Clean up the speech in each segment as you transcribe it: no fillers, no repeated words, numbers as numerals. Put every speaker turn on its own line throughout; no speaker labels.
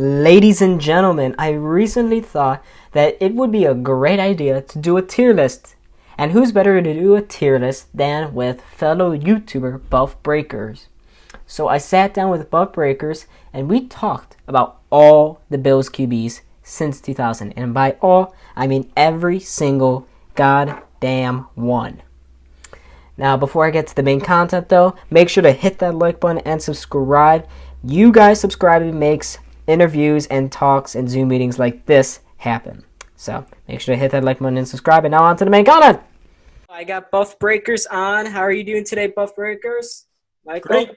Ladies and gentlemen, I recently thought that it would be a great idea to do a tier list. And who's better to do a tier list than with fellow YouTuber BuffBreakers? So I sat down with BuffBreakers and we talked about all the Bills QBs since 2000. And by all, I mean every single goddamn one. Now, before I get to the main content though, make sure to hit that like button and subscribe. You guys subscribing makes interviews and talks and Zoom meetings like this happen. So make sure to hit that like button and subscribe. And now on to the main content. I got BuffBreakers on. How are you doing today, BuffBreakers? Michael?
Great.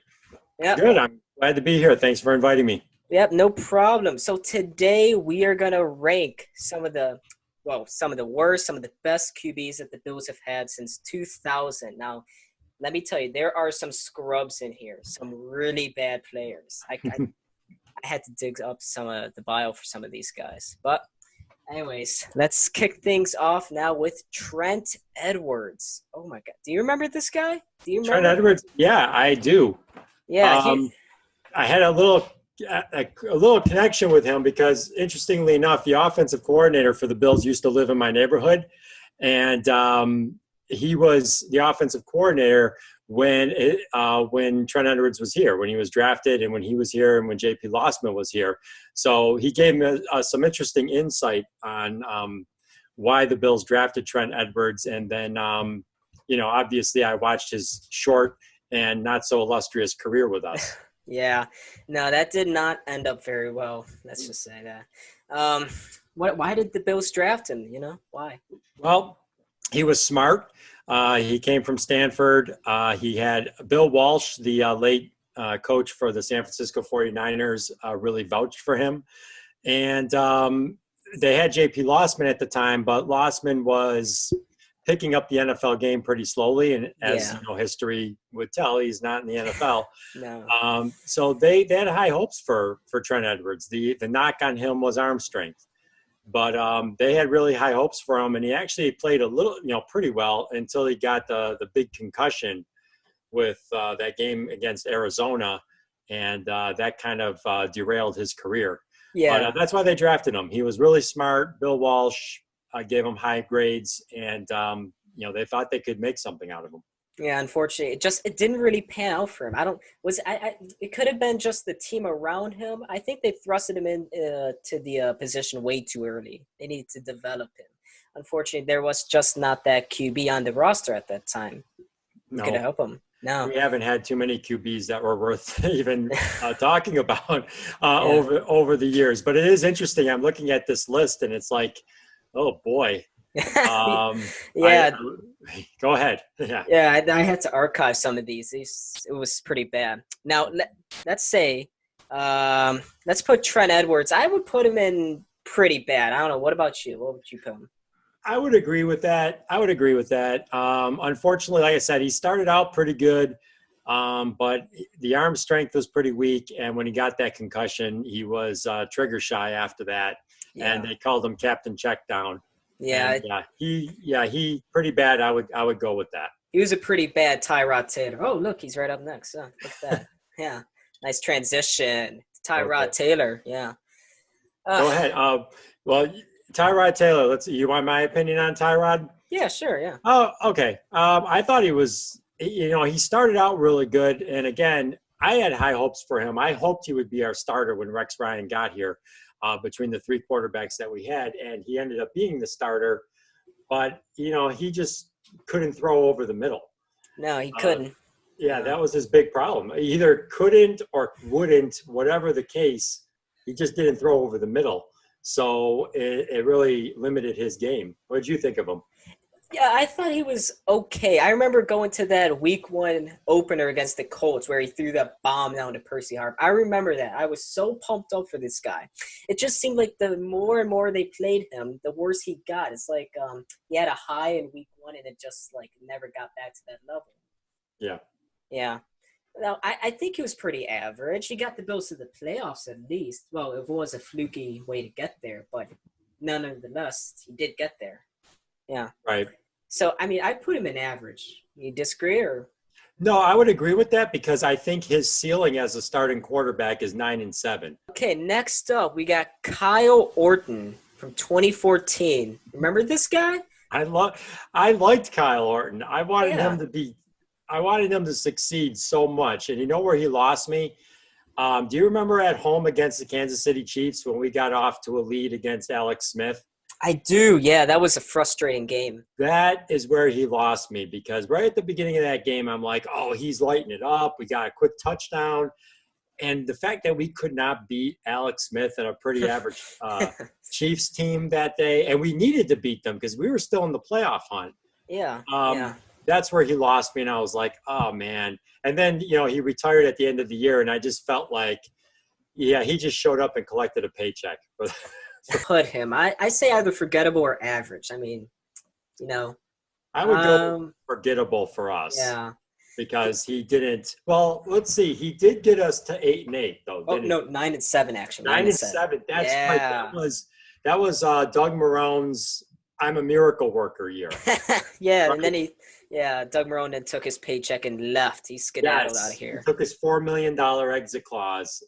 Yep.
Good. I'm glad to be here. Thanks for inviting me.
Yep, no problem. So today we are gonna rank some of the worst, some of the best QBs that the Bills have had since 2000. Now, let me tell you, there are some scrubs in here, some really bad players. I had to dig up some of the bio for some of these guys. But anyways, let's kick things off now with Trent Edwards. Oh my God. Do you remember this guy? Do you remember?
Trent Edwards. Yeah, I do.
Yeah.
I had a little connection with him because, interestingly enough, the offensive coordinator for the Bills used to live in my neighborhood, and he was the offensive coordinator when Trent Edwards was here, when he was drafted, and when he was here, and when J.P. Lossman was here. So he gave me some interesting insight on why the Bills drafted Trent Edwards, and then obviously I watched his short and not so illustrious career with us.
Yeah, no, that did not end up very well. Let's just say that. Why did the Bills draft him? Why?
Well, he was smart. He came from Stanford. He had Bill Walsh, the late coach for the San Francisco 49ers, really vouched for him. And they had J.P. Lossman at the time, but Lossman was picking up the NFL game pretty slowly. And as history would tell, he's not in the NFL.
No.
So they had high hopes for Trent Edwards. The knock on him was arm strength. But they had really high hopes for him, and he actually played a little, pretty well until he got the big concussion with that game against Arizona, and that kind of derailed his career.
Yeah,
but that's why they drafted him. He was really smart. Bill Walsh gave him high grades, and they thought they could make something out of him.
Yeah, unfortunately, it didn't really pan out for him. It could have been just the team around him. I think they thrusted him in to the position way too early. They needed to develop him. Unfortunately, there was just not that QB on the roster at that time.
No.
Could help him. No,
we haven't had too many QBs that were worth even talking about over the years. But it is interesting. I'm looking at this list, and it's like, oh boy. Go ahead.
I had to archive some of these. It was pretty bad. Now let's say let's put Trent Edwards. I would put him in pretty bad. I don't know. What about you? What would you put him?
I would agree with that. Unfortunately, like I said, he started out pretty good, but the arm strength was pretty weak, and when he got that concussion, he was trigger shy after that, and they called him Captain Checkdown.
Yeah,
he pretty bad. I would go with that.
He was a pretty bad Tyrod Taylor. Oh, look, he's right up next. Look at that. Yeah, nice transition. Tyrod Taylor. Yeah.
Go ahead. Well, Tyrod Taylor. You want my opinion on Tyrod?
Yeah, sure. Yeah.
Oh, okay. I thought he was. He started out really good, and again, I had high hopes for him. I hoped he would be our starter when Rex Ryan got here. Between the three quarterbacks that we had, and he ended up being the starter, but he just couldn't throw over the middle.
No, he couldn't.
That was his big problem. He either couldn't or wouldn't, whatever the case, he just didn't throw over the middle. So it really limited his game. What did you think of him?
Yeah, I thought he was okay. I remember going to that week 1 opener against the Colts where he threw that bomb down to Percy Harvin. I remember that. I was so pumped up for this guy. It just seemed like the more and more they played him, the worse he got. It's like he had a high in week 1 and it just never got back to that level.
Yeah.
Yeah. Now, I think he was pretty average. He got the Bills to the playoffs at least. Well, it was a fluky way to get there, but nonetheless, he did get there. Yeah.
Right.
So, I mean, I put him in average. You disagree or?
No, I would agree with that because I think his ceiling as a starting quarterback is 9-7.
Okay, next up, we got Kyle Orton from 2014. Remember this guy?
I liked Kyle Orton.
Yeah.
I wanted him to succeed so much. And you know where he lost me? Do you remember at home against the Kansas City Chiefs when we got off to a lead against Alex Smith?
I do. Yeah, that was a frustrating game.
That is where he lost me because right at the beginning of that game, I'm like, oh, he's lighting it up. We got a quick touchdown. And the fact that we could not beat Alex Smith and a pretty average Chiefs team that day, and we needed to beat them because we were still in the playoff hunt.
Yeah,
Um,
yeah.
that's where he lost me, and I was like, oh, man. And then, he retired at the end of the year, and I just felt like, yeah, he just showed up and collected a paycheck.
Put him. I say either forgettable or average. I mean, you know.
I would go forgettable for us.
Yeah.
Because he didn't. Well, let's see. He did get us to 8-8, though.
Oh
didn't
no,
he?
9-7 actually.
9-7. That's right. That was Doug Marone's "I'm a Miracle Worker" year.
Yeah,
Right?
and then Doug Marone then took his paycheck and left. He skedaddled out of here.
He took his $4 million exit clause.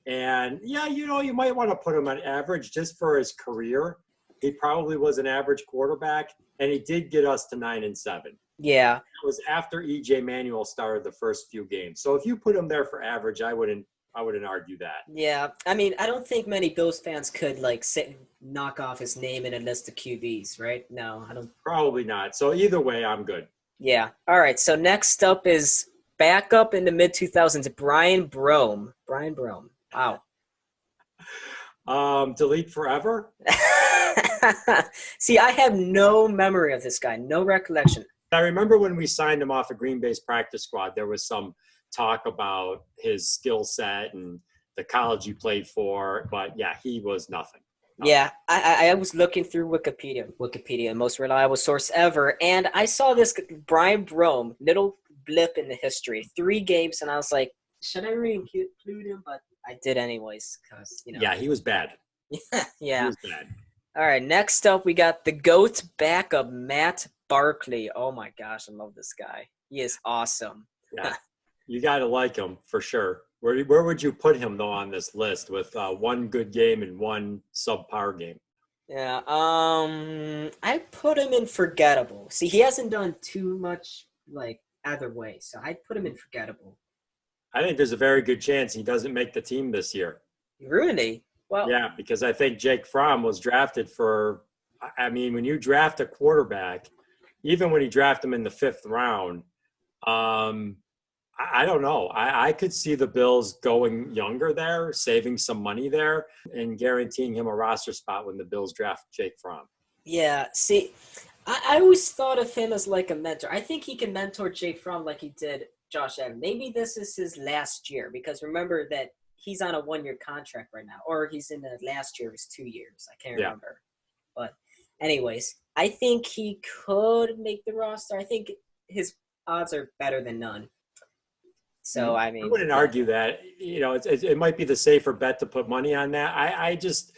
And you might want to put him on average just for his career. He probably was an average quarterback, and he did get us to 9-7.
Yeah.
It was after E.J. Manuel started the first few games. So if you put him there for average, I wouldn't argue that.
Yeah. I mean, I don't think many Bills fans could sit and knock off his name in a list of QBs, right? No, I don't.
Probably not. So either way, I'm good.
Yeah. All right. So next up is backup in the mid-2000s, Brian Brome. Brian Brome. Wow.
Delete forever?
See, I have no memory of this guy, no recollection.
I remember when we signed him off a Green Bay's practice squad, there was some talk about his skill set and the college he played for. But, yeah, he was nothing.
Yeah, I was looking through Wikipedia, most reliable source ever, and I saw this Brian Brome, little blip in the history, 3 games, and I was like, should I really include him? But I did anyways, because,
Yeah, he was bad.
Yeah.
He was bad.
All right, next up, we got the GOAT backup, Matt Barkley. Oh, my gosh, I love this guy. He is awesome.
Yeah, you got to like him for sure. Where would you put him, though, on this list with one good game and one subpar game?
Yeah, I put him in forgettable. See, he hasn't done too much, either way, so I'd put him in forgettable.
I think there's a very good chance he doesn't make the team this year.
Really? Well,
yeah, because I think Jake Fromm was drafted for – I mean, when you draft a quarterback, even when he drafted him in the 5th round, I don't know. I could see the Bills going younger there, saving some money there, and guaranteeing him a roster spot when the Bills draft Jake Fromm.
Yeah, see, I always thought of him as like a mentor. I think he can mentor Jake Fromm like he did Josh Allen. Maybe this is his last year because remember that he's on a 1-year contract right now, or he's in the last year of his 2 years. I can't remember. But anyways, I think he could make the roster. I think his odds are better than none. So, I mean.
I wouldn't argue that. It might be the safer bet to put money on that. I just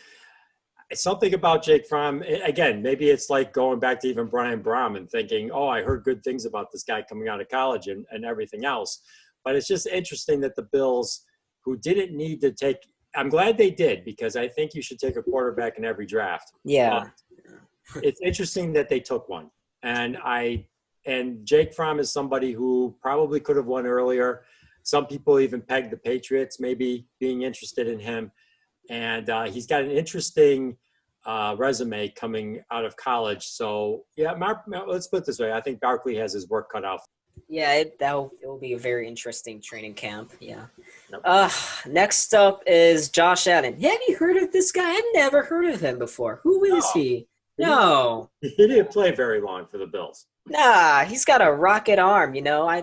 – something about Jake Fromm, again, maybe it's like going back to even Brian Brome and thinking, oh, I heard good things about this guy coming out of college and everything else. But it's just interesting that the Bills – who didn't need to take – I'm glad they did because I think you should take a quarterback in every draft.
Yeah.
It's interesting that they took one. And Jake Fromm is somebody who probably could have won earlier. Some people even pegged the Patriots maybe being interested in him. And he's got an interesting resume coming out of college. So, yeah, let's put it this way. I think Barkley has his work cut out.
Yeah, it will be a very interesting training camp. Yeah. Nope. Next up is Josh Allen. Have you heard of this guy? I've never heard of him before. Who is he? No.
He didn't play very long for the Bills.
Nah, he's got a rocket arm,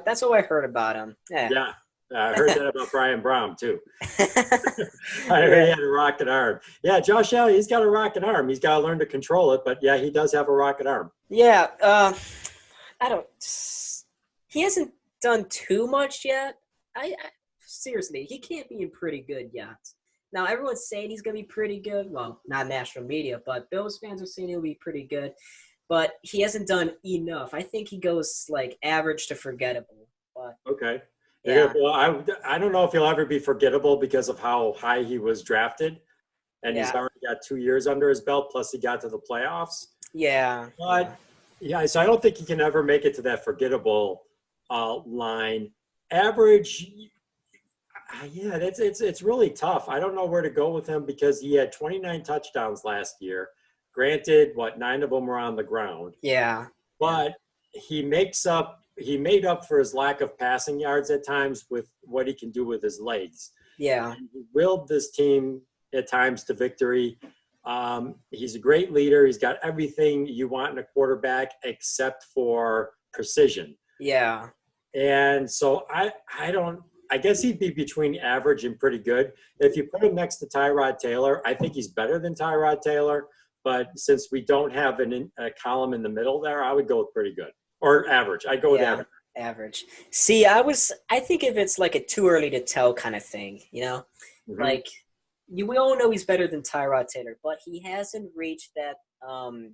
that's what I heard about him.
Yeah. I heard that about Brian Brome, too. I heard he had a rocket arm. Yeah, Josh Allen, he's got a rocket arm. He's got to learn to control it, but, yeah, he does have a rocket arm.
Yeah, he hasn't done too much yet. Seriously, he can't be pretty good yet. Now, everyone's saying he's going to be pretty good. Well, not national media, but Bills fans are saying he'll be pretty good. but he hasn't done enough. I think he goes like average to forgettable. But
Okay.
yeah,
Well, I don't know if he'll ever be forgettable because of how high he was drafted, and he's
yeah,
already got 2 years under his belt. Plus, he got to the playoffs.
yeah, yeah,
But yeah, so I don't think he can ever make it to that forgettable line. Average, yeah, it's really tough. I don't know where to go with him because he had 29 touchdowns last year. Granted, what 9 of them were on the ground,
yeah, yeah,
but he made up for his lack of passing yards at times with what he can do with his legs.
yeah,
And he willed this team at times to victory. He's a great leader. He's got everything you want in a quarterback except for precision.
yeah.
And so I guess he'd be between average and pretty good. If you put him next to Tyrod Taylor, I think he's better than Tyrod Taylor. But since we don't have a column in the middle there, I would go with pretty good or average. I'd go with
Yeah,
average.
average. See, I think if it's like a too early to tell kind of thing,
Mhm.
like we all know he's better than Tyrod Taylor, but he hasn't reached that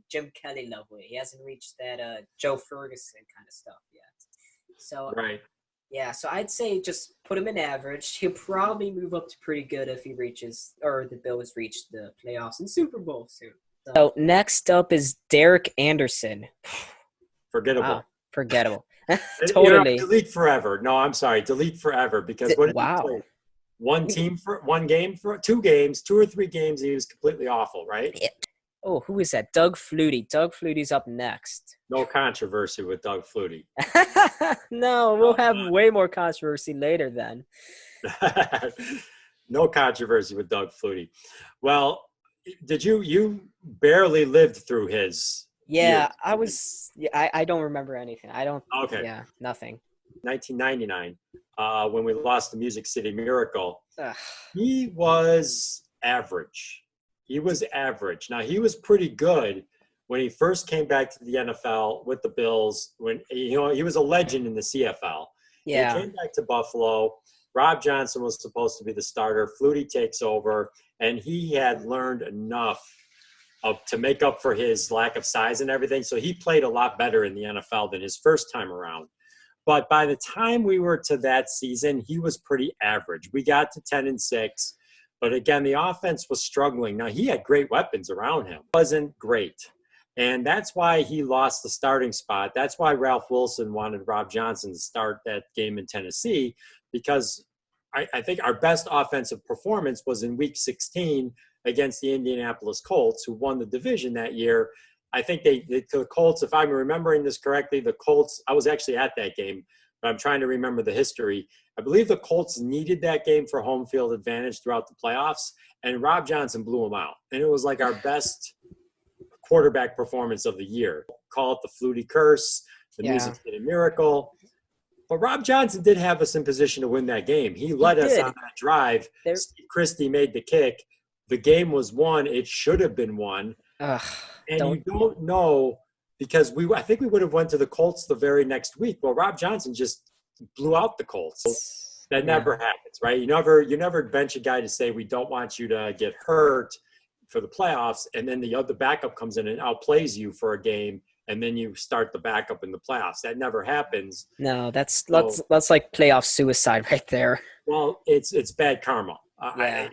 Jim Kelly level. He hasn't reached that Joe Ferguson kind of stuff yet. So
Right.
yeah, so I'd say just put him in average. He'll probably move up to pretty good if he reaches or the Bills reach the playoffs and Super Bowl soon. So next up is Derek Anderson.
Forgettable.
Wow, forgettable.
You know,
Totally.
delete forever. No, I'm sorry, delete forever because what did he
Wow.
play? One team for one game for 2 games, 2 or 3 games. He was completely awful, right?
Yeah. Oh, who is that? Doug Flutie. Doug Flutie's up next.
No controversy with Doug Flutie.
No, we'll have way more controversy later then.
No controversy with Doug Flutie. Well, did you barely lived through his years?
Yeah, I don't remember anything. I don't,
Okay,
yeah, nothing.
1999, when we lost the Music City Miracle,
Ugh.
he was average. He was average. Now he was pretty good when he first came back to the NFL with the Bills. When he was a legend in the CFL, and he
Yeah,
came back to Buffalo. Rob Johnson was supposed to be the starter. Flutie takes over, and he had learned enough to make up for his lack of size and everything. So he played a lot better in the NFL than his first time around. But by the time we were to that season, he was pretty average. We got to 10-6, but again, the offense was struggling. Now he had great weapons around him. It wasn't great. And that's why he lost the starting spot. That's why Ralph Wilson wanted Rob Johnson to start that game in Tennessee, because I think our best offensive performance was in week 16 against the Indianapolis Colts, who won the division that year. I think the Colts, if I'm remembering this correctly, the Colts, I was actually at that game, but I'm trying to remember the history. I believe the Colts needed that game for home field advantage throughout the playoffs, and Rob Johnson blew them out. And it was like our best quarterback performance of the year. Call it the Flutie curse, the
yeah,
Music City Miracle. But Rob Johnson did have us in position to win that game. He
he
led us on
did.
that drive.
There,
Steve Christie made the kick. The game was won. It should have been won.
ugh,
And you
don't,
don't know because I think we would have went to the Colts the very next week. Well, Rob Johnson just blew out the Colts. That
yeah,
never happens, right? You never bench a guy to say we don't want you to get hurt for the playoffs, and then the backup comes in and outplays you for a game, and then you start the backup in the playoffs. That never happens.
no,
So,
that's like playoff suicide right there.
well, it's bad karma.
Yeah,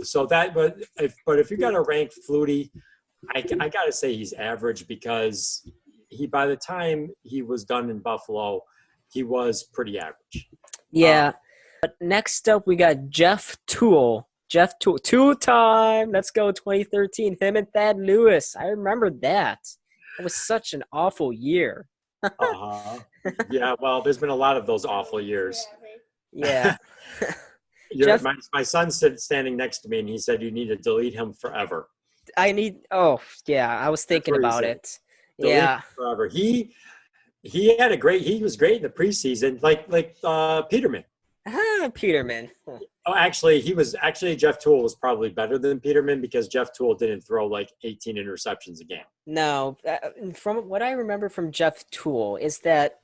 So that, but if you got to rank Flutie, I got to say he's average because by the time he was done in Buffalo, he was pretty average. Uh,
yeah. But next up, we got Jeff Toole. Jeff Toole, two-time. Let's go 2013. Him and Thad Lewis. I remember that. It was such an awful year.
uh-huh. Yeah, well, there's been a lot of those awful years.
Yeah.
Yeah,
Jeff,
my son's standing next to me, and he said you need to delete him forever.
oh, yeah, I was
That's
thinking
what he
about
said.
it.
Delete
Yeah.
him forever. He was great in the preseason, like Peterman.
Peterman.
Oh, actually Jeff Toole was probably better than Peterman because Jeff Toole didn't throw like 18 interceptions a game.
No, from what I remember from Jeff Toole is that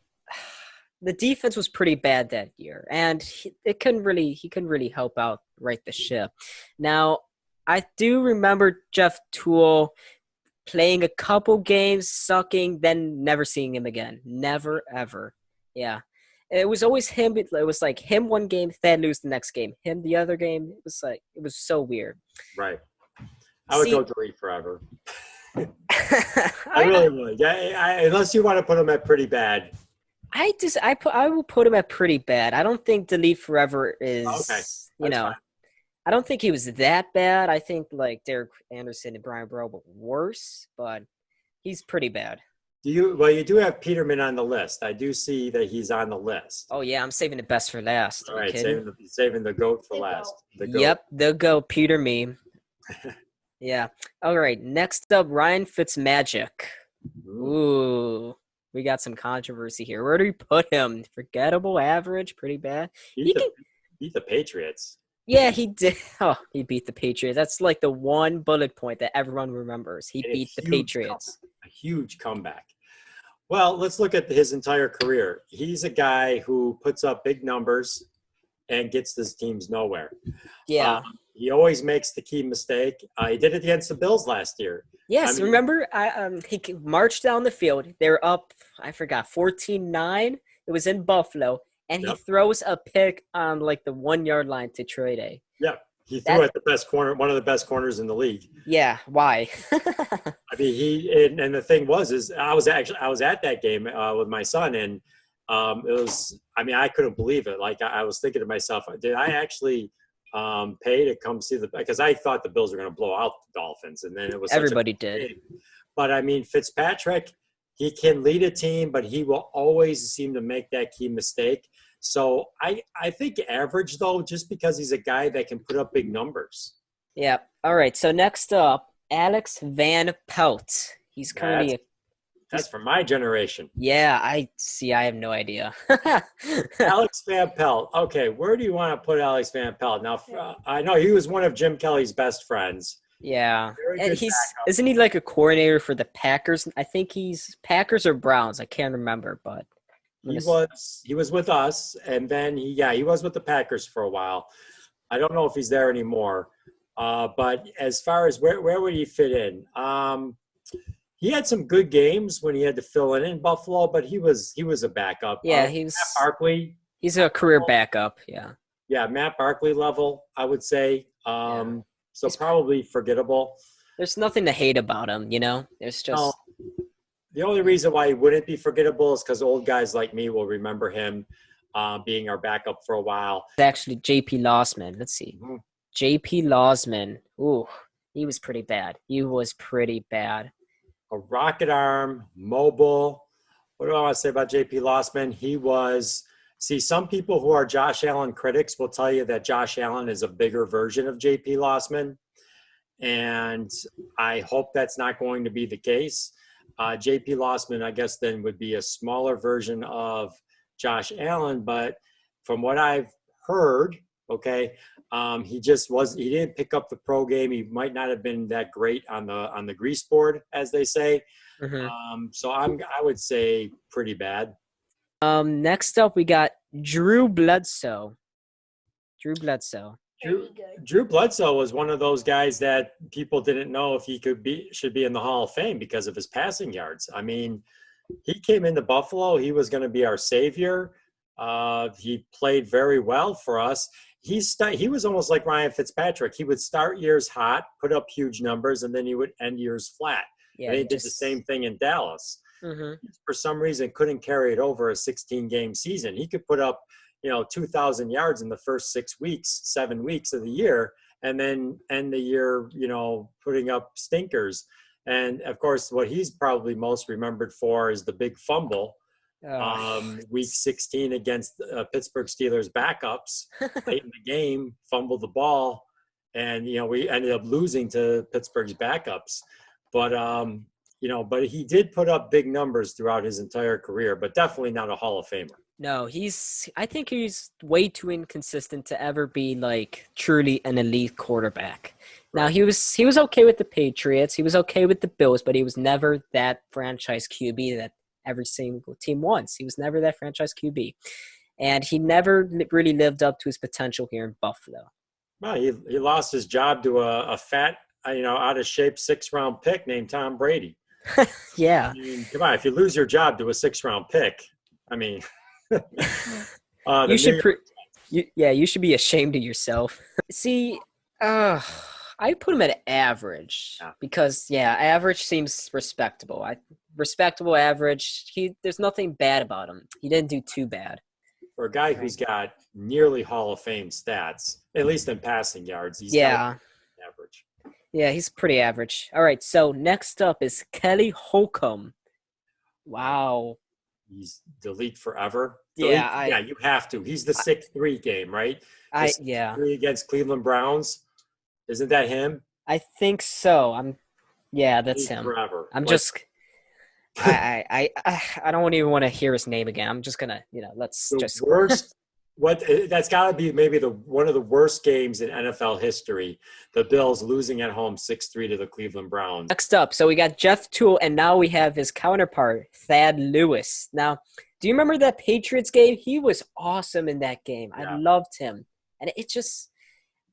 the defense was pretty bad that year, and he couldn't really help out right the ship. Now, I do remember Jeff Toole playing a couple games, sucking, then never seeing him again. Never, ever. Yeah. It was always him. It was like him one game, then lose the next game. Him the other game. It was so weird.
Right. I would
See,
go delete forever. I really would. Yeah, unless you want to put him at pretty bad.
I will put him at pretty bad. I don't think delete forever
Okay.
is, I don't think he was that bad. I think like Derek Anderson and Brian Burrow were worse, but he's pretty bad.
You do have Peterman on the list. I do see that he's on the list.
Oh yeah, I'm saving the best for last.
All right, saving the GOAT for last. The GOAT.
Yep, the GOAT, Peter me. Yeah. All right, next up, Ryan Fitzmagic. Ooh, we got some controversy here. Where do we put him? Forgettable, average, pretty bad?
Beat the Patriots.
Yeah, he did. Oh, he beat the Patriots. That's like the one bullet point that everyone remembers. He beat the Patriots.
A huge comeback. Well, let's look at his entire career. He's a guy who puts up big numbers and gets his teams nowhere.
Yeah.
He always makes the key mistake. He did it against the Bills last year.
Yes, remember he marched down the field. They were up, I forgot, 14-9. It was in Buffalo. And he throws a pick on like the 1 yard line to Troy Day.
Yeah, he threw at the best corner, one of the best corners in the league.
Yeah, why?
I mean, and the thing was I was at that game with my son, and it was. I mean, I couldn't believe it. Like I was thinking to myself, did I actually pay to come see because I thought the Bills were going to blow out the Dolphins, and then it was
everybody did.
But I mean, Fitzpatrick. He can lead a team, but he will always seem to make that key mistake. So I think average, though, just because he's a guy that can put up big numbers.
Yeah. All right. So next up, Alex Van Pelt. He's currently
that's from my generation.
Yeah, I see. I have no idea.
Alex Van Pelt. Okay, where do you want to put Alex Van Pelt? Now, I know he was one of Jim Kelly's best friends.
Yeah, and isn't he like a coordinator for the Packers? I think he's Packers or Browns. I can't remember, but
he was with us, and then he was with the Packers for a while. I don't know if he's there anymore, but as far as where would he fit in? He had some good games when he had to fill in Buffalo, but he was a backup.
Yeah,
Matt Barkley.
He's a career backup. Yeah. Yeah,
Matt Barkley level, I would say. So probably forgettable.
There's nothing to hate about him, There's just
the only reason why he wouldn't be forgettable is because old guys like me will remember him being our backup for a while.
Actually, J.P. Losman. Let's see. Mm-hmm. J.P. Losman. Ooh, he was pretty bad.
A rocket arm, mobile. What do I want to say about J.P. Losman? He was. See, some people who are Josh Allen critics will tell you that Josh Allen is a bigger version of J.P. Losman, and I hope that's not going to be the case. J.P. Losman, I guess, then would be a smaller version of Josh Allen, but from what I've heard, he didn't pick up the pro game. He might not have been that great on the grease board, as they say. Mm-hmm. So I would say pretty bad.
Next up, we got Drew Bledsoe. Drew
Bledsoe was one of those guys that people didn't know if he should be in the Hall of Fame because of his passing yards. I mean, he came into Buffalo. He was going to be our savior. He played very well for us. He was almost like Ryan Fitzpatrick. He would start years hot, put up huge numbers, and then he would end years flat. Yeah, and he did the same thing in Dallas. Mm-hmm. For some reason, couldn't carry it over a 16-game season. He could put up, 2,000 yards in the first 7 weeks of the year, and then end the year, putting up stinkers. And of course, what he's probably most remembered for is the big fumble, week 16 against Pittsburgh Steelers backups, late in the game, fumbled the ball, and we ended up losing to Pittsburgh's backups. But but he did put up big numbers throughout his entire career, but definitely not a Hall of Famer.
No, I think he's way too inconsistent to ever be like truly an elite quarterback. Right. Now he was okay with the Patriots, he was okay with the Bills, but he was never that franchise QB that every single team wants. He was never that franchise QB, and he never really lived up to his potential here in Buffalo.
Well, he lost his job to a fat out of shape 6th-round pick named Tom Brady.
Yeah.
I mean, come on, if you lose your job to a 6th-round pick, I mean,
You
the New
should
York.
you should be ashamed of yourself. See, I put him at average
Yeah.
because average seems respectable. Respectable average. There's nothing bad about him. He didn't do too bad.
For a guy
Right.
who's got nearly Hall of Fame stats, at least in passing yards, he's got average.
Yeah, he's pretty average. All right, so next up is Kelly Holcomb. Wow.
He's delete forever.
Yeah,
you have to. He's the 6-3 game, right? The 6-3 against Cleveland Browns. Isn't that him?
I think so. That's
He's
him.
forever.
I'm just I don't even want to hear his name again. I'm just gonna, let's just
worst. That's got to be maybe one of the worst games in NFL history. The Bills losing at home 6-3 to the Cleveland Browns.
Next up, so we got Jeff Toole, and now we have his counterpart, Thad Lewis. Now, do you remember that Patriots game? He was awesome in that game.
Yeah.
I loved him. And it just,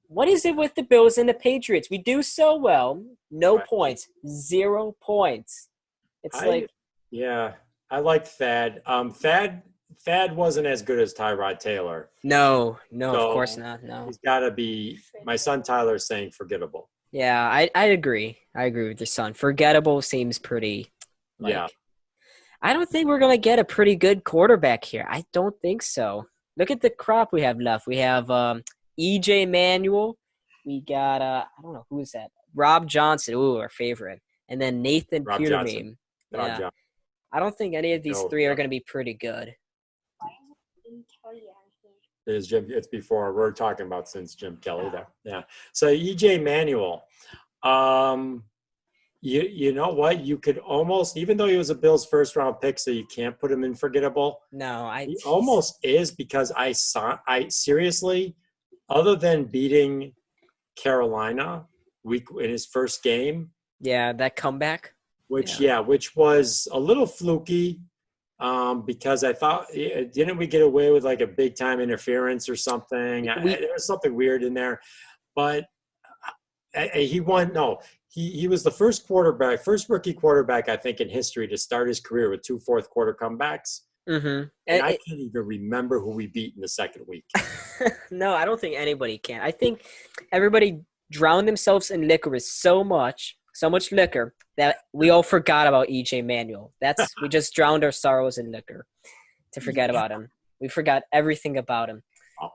what is it with the Bills and the Patriots? We do so well. No points. 0 points. It's
I like Thad. Thad wasn't as good as Tyrod Taylor.
No, of course not. No.
He's got to be – my son Tyler's saying forgettable.
Yeah, I agree. I agree with your son. Forgettable seems pretty I don't think we're going to get a pretty good quarterback here. I don't think so. Look at the crop we have left. We have E.J. Manuel. We got, I don't know, who is that? Rob Johnson. Ooh, our favorite. And then Nathan Peterman. Yeah. I don't think any of these three are going to be pretty good.
It's before we're talking about since Jim Kelly there. Yeah. So EJ Manuel, you know what? You could almost, even though he was a Bills 1st-round pick, so you can't put him in forgettable.
No,
he almost is because I seriously, other than beating Carolina in his first game.
Yeah, that comeback.
Which was a little fluky. Because I thought, didn't we get away with like a big time interference or something? There was something weird in there, but he won. No, he was the first rookie quarterback, I think, in history to start his career with 2 fourth-quarter comebacks.
Mm-hmm.
And I can't even remember who we beat in the second week.
No, I don't think anybody can. I think everybody drowned themselves in licorice so much liquor that we all forgot about E.J. Manuel. We just drowned our sorrows in liquor to forget about him. We forgot everything about him.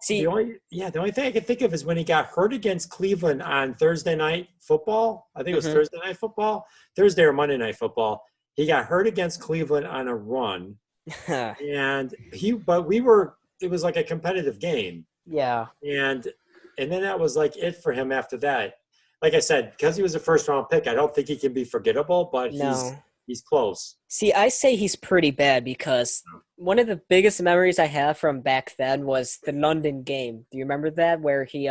See,
the only thing I can think of is when he got hurt against Cleveland on Thursday Night Football. I think it was Thursday Night Football, Thursday or Monday Night Football. He got hurt against Cleveland on a run, and it was like a competitive game.
Yeah,
and then that was like it for him after that. Like I said, because he was a 1st-round pick, I don't think he can be forgettable, but he's close.
See, I say he's pretty bad because one of the biggest memories I have from back then was the London game. Do you remember that, where he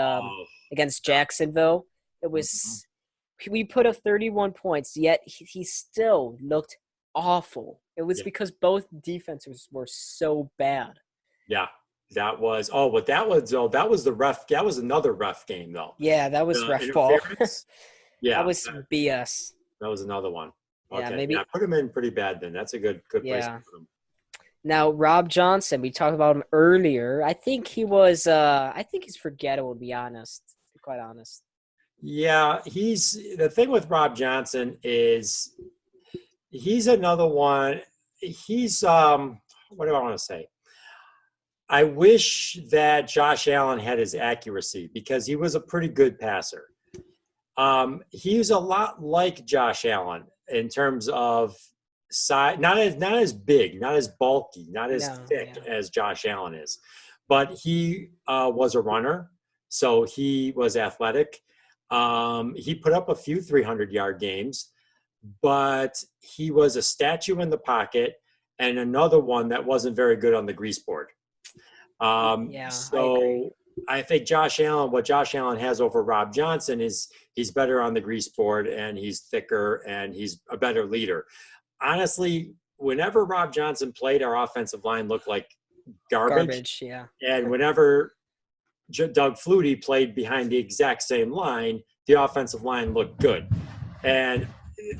against Jacksonville? It was we put up 31 points, yet he still looked awful. It was because both defenses were so bad.
Yeah. That was the ref. That was another ref game though.
Yeah, that was ref ball.
Yeah,
that was BS.
That was another one. Okay.
Yeah, maybe
put him in pretty bad then. That's a good place to put him.
Now Rob Johnson, we talked about him earlier. I think he was. I think he's forgettable, to be honest. To be quite honest.
Yeah, the thing with Rob Johnson is he's another one. He's what do I want to say? I wish that Josh Allen had his accuracy because he was a pretty good passer. He's a lot like Josh Allen in terms of size, not as big, not as bulky, not as thick as Josh Allen is, but he was a runner, so he was athletic. He put up a few 300-yard games, but he was a statue in the pocket and another one that wasn't very good on the grease board. So I think what Josh Allen has over Rob Johnson is he's better on the grease board and he's thicker and he's a better leader. Honestly, whenever Rob Johnson played, our offensive line looked like garbage.
Yeah.
And whenever Doug Flutie played behind the exact same line, the offensive line looked good. And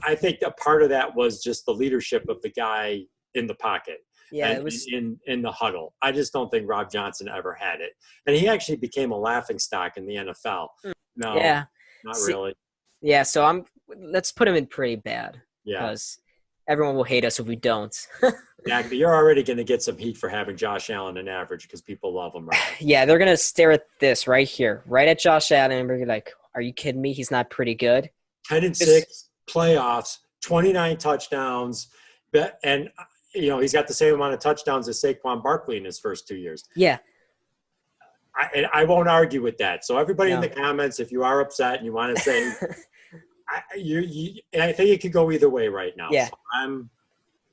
I think a part of that was just the leadership of the guy in the pocket.
Yeah,
and
it was
in the huddle. I just don't think Rob Johnson ever had it. And he actually became a laughingstock in the NFL. No,
yeah.
not really.
Yeah, so let's put him in pretty bad.
Yeah.
Because everyone will hate us if we don't.
Yeah, but you're already going to get some heat for having Josh Allen an average because people love him, right?
Yeah, they're going to stare at this right here, right at Josh Allen, and be like, are you kidding me? He's not pretty good.
10-6 playoffs, 29 touchdowns, and he's got the same amount of touchdowns as Saquon Barkley in his first 2 years.
Yeah.
I won't argue with that. So everybody in the comments, if you are upset and you want to say, I think it could go either way right now.
Yeah.
So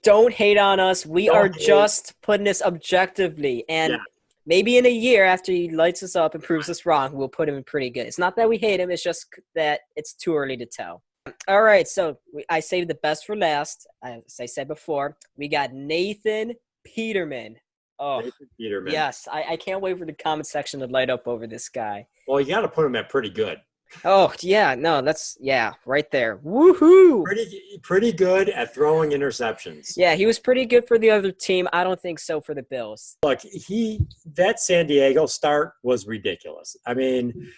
don't hate on us. We are just putting this objectively, and maybe in a year after he lights us up and proves us wrong, we'll put him in pretty good. It's not that we hate him. It's just that it's too early to tell. All right, so I saved the best for last. As I said before, we got Nathan Peterman. Oh,
Nathan Peterman.
Yes, I can't wait for the comment section to light up over this guy.
Well, you got to put him at pretty good.
Oh, yeah, no, right there. Woohoo!
Pretty good at throwing interceptions.
Yeah, he was pretty good for the other team. I don't think so for the Bills.
Look, that San Diego start was ridiculous. I mean,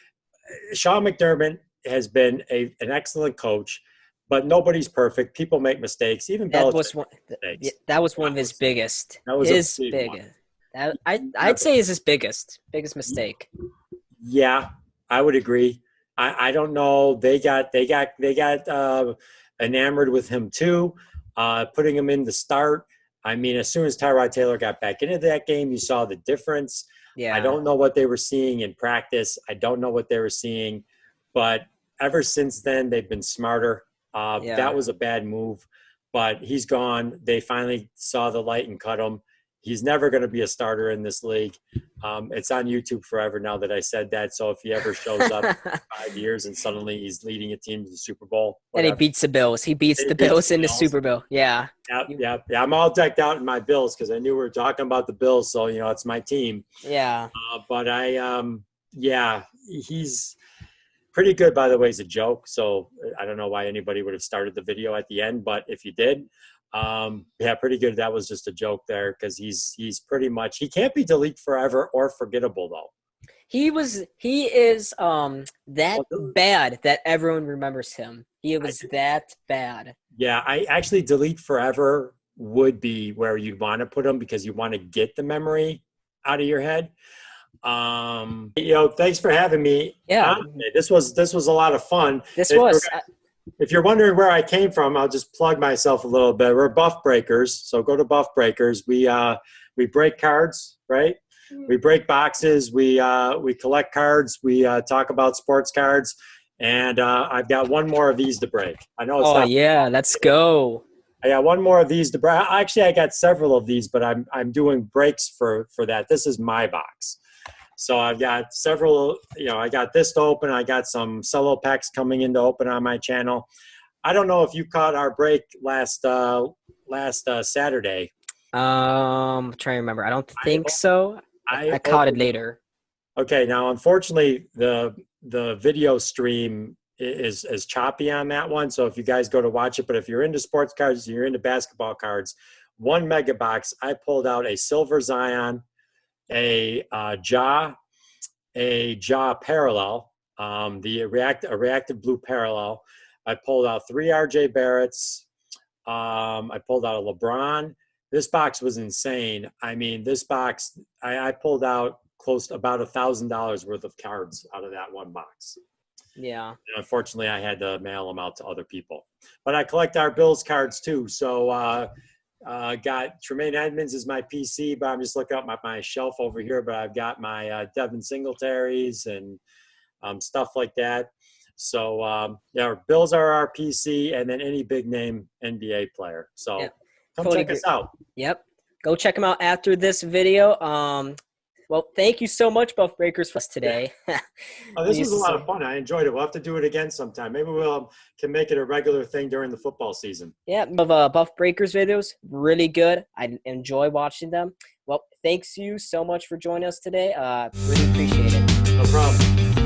Sean McDermott has been an excellent coach, but nobody's perfect. People make mistakes. Even Belichick makes mistakes.
That was one of his biggest.
That was his biggest.
I'd say is his biggest mistake.
Yeah, I would agree. I don't know. They got enamored with him too, putting him in the start. I mean, as soon as Tyrod Taylor got back into that game, you saw the difference.
Yeah.
I don't know what they were seeing in practice. I don't know what they were seeing, but ever since then, they've been smarter. That was a bad move, but he's gone. They finally saw the light and cut him. He's never going to be a starter in this league. It's on YouTube forever now that I said that. So if he ever shows up in 5 years and suddenly he's leading a team to the Super Bowl.
And he beats the Bills. He beats the Bills in the Super Bowl. Yeah.
Yeah. I'm all decked out in my Bills because I knew we were talking about the Bills. So, it's my team.
Yeah.
But he's pretty good, by the way, as a joke. So I don't know why anybody would have started the video at the end, but if you did, pretty good. That was just a joke there because he's pretty much, he can't be delete forever or forgettable though. He
is that bad that everyone remembers him. He was that bad. Yeah,
I actually delete forever would be where you'd want to put him because you want to get the memory out of your head. Thanks for having me.
Yeah,
this was a lot of fun. If you're wondering where I came from, I'll just plug myself a little bit. We're BuffBreakers, so go to BuffBreakers. We break cards, right? We break boxes. We collect cards. We talk about sports cards, and I've got one more of these to break. I know.
Let's go.
I got one more of these to break. Actually, I got several of these, but I'm doing breaks for that. This is my box. So I've got several, I got this to open. I got some cello packs coming in to open on my channel. I don't know if you caught our break last Saturday.
I'm trying to remember. I don't think so. I caught it later.
Okay. Now, unfortunately, the video stream is choppy on that one. So if you guys go to watch it, but if you're into sports cards, you're into basketball cards, 1 mega box, I pulled out a silver Zion, a jaw parallel, a reactive blue parallel. I pulled out 3 RJ Barretts. I pulled out a LeBron. This box was insane. I mean, this box, I pulled out close to about $1,000 worth of cards out of that one box.
Yeah.
And unfortunately, I had to mail them out to other people. But I collect our Bills cards too. So got Tremaine Edmonds as my PC, but I'm just looking up my shelf over here. But I've got my Devin Singletaries and stuff like that. So our Bills are our PC, and then any big name NBA player. So come check us out. Yep,
go check them out after this video. Well, thank you so much, BuffBreakers, for us today.
This was a lot of fun. I enjoyed it. We'll have to do it again sometime. Maybe we'll can make it a regular thing during the football season. Yeah, BuffBreakers videos, really good. I enjoy watching them. Well, thanks you so much for joining us today. Really appreciate it. No problem.